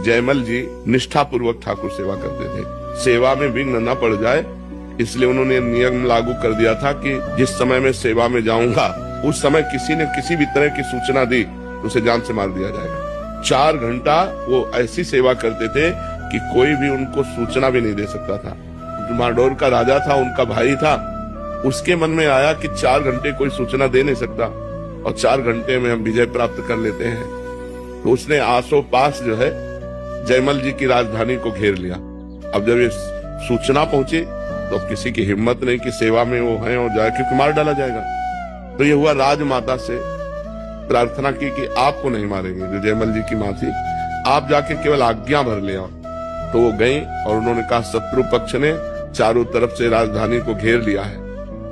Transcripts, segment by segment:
जयमल जी निष्ठापूर्वक ठाकुर सेवा करते थे। सेवा में विघ्न न पड़ जाए इसलिए उन्होंने नियम लागू कर दिया था कि जिस समय मैं सेवा में जाऊंगा उस समय किसी ने किसी भी तरह की सूचना दी तो उसे जान से मार दिया जाएगा। 4 घंटा वो ऐसी सेवा करते थे कि कोई भी उनको सूचना भी नहीं दे सकता था। जो मारडोर का राजा था, उनका भाई था, उसके मन में आया कि 4 घंटे कोई सूचना दे नहीं सकता और 4 घंटे में हम विजय प्राप्त कर लेते हैं। तो उसने आसोपास जो है जयमल जी की राजधानी को घेर लिया। अब जब ये सूचना पहुंची तो अब किसी की हिम्मत नहीं कि सेवा में वो है और जाए, क्योंकि मार डाला जाएगा। तो ये हुआ, राजमाता से प्रार्थना की कि आपको नहीं मारेंगे, जो जयमल जी की माँ थी, आप जाके केवल आज्ञा भर ले आओ। तो वो गई और उन्होंने कहा शत्रु पक्ष ने चारों तरफ से राजधानी को घेर लिया है,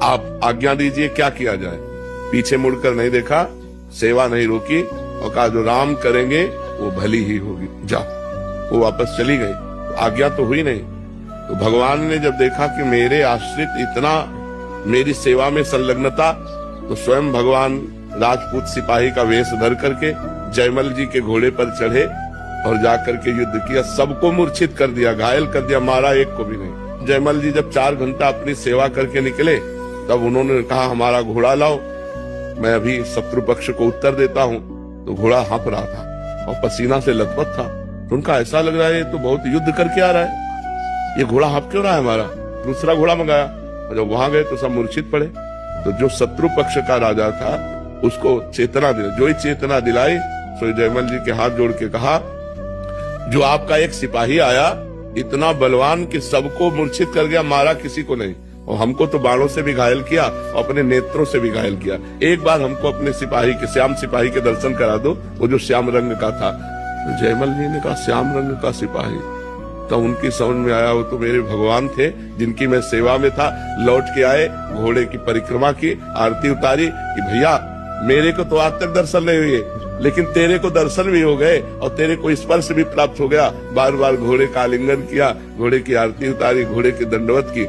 आप आज्ञा दीजिए क्या किया जाए। पीछे मुड़कर नहीं देखा, सेवा नहीं रोकी और कहा जो राम करेंगे वो भली ही होगी, जाओ। वो वापस चली गई। तो आज्ञा तो हुई नहीं। तो भगवान ने जब देखा कि मेरे आश्रित इतना मेरी सेवा में संलग्नता, तो स्वयं भगवान राजपूत सिपाही का वेश धर करके जयमल जी के घोड़े पर चढ़े और जाकर के युद्ध किया। सबको मूर्छित कर दिया, घायल कर दिया, मारा एक को भी नहीं। जयमल जी जब 4 घंटा अपनी सेवा करके निकले तब उन्होंने कहा हमारा घोड़ा लाओ, मैं अभी शत्रु पक्ष को उत्तर देता हूँ। तो घोड़ा हाँफ रहा था और पसीना से लथपथ था। तो उनका ऐसा लग रहा है ये तो बहुत युद्ध करके आ रहा है, ये घोड़ा हाँफ क्यों रहा है हमारा। दूसरा घोड़ा मंगाया और जब वहां गए तो सब मूर्छित पड़े। तो जो शत्रु पक्ष का राजा था उसको चेतना दिलाई, जो ही चेतना दिलाई सो जयमल जी के हाथ जोड़ के कहा जो आपका एक सिपाही आया इतना बलवान कि सबको मूर्छित कर गया, मारा किसी को नहीं, और हमको तो बाणों से भी घायल किया और अपने नेत्रों से भी घायल किया। एक बार हमको अपने सिपाही के, श्याम सिपाही के दर्शन करा दो, वो जो श्याम रंग का था। तो जयमल जी ने कहा श्याम रंग का सिपाही। तो उनकी समझ में आया वो तो मेरे भगवान थे जिनकी मैं सेवा में था। लौट के आए, घोड़े की परिक्रमा की, आरती उतारी कि भैया मेरे को तो आज तक दर्शन नहीं हुए, लेकिन तेरे को दर्शन भी हो गए और तेरे को स्पर्श भी प्राप्त हो गया। बार बार घोड़े का आलिंगन किया, घोड़े की आरती उतारी, घोड़े की दंडवत की।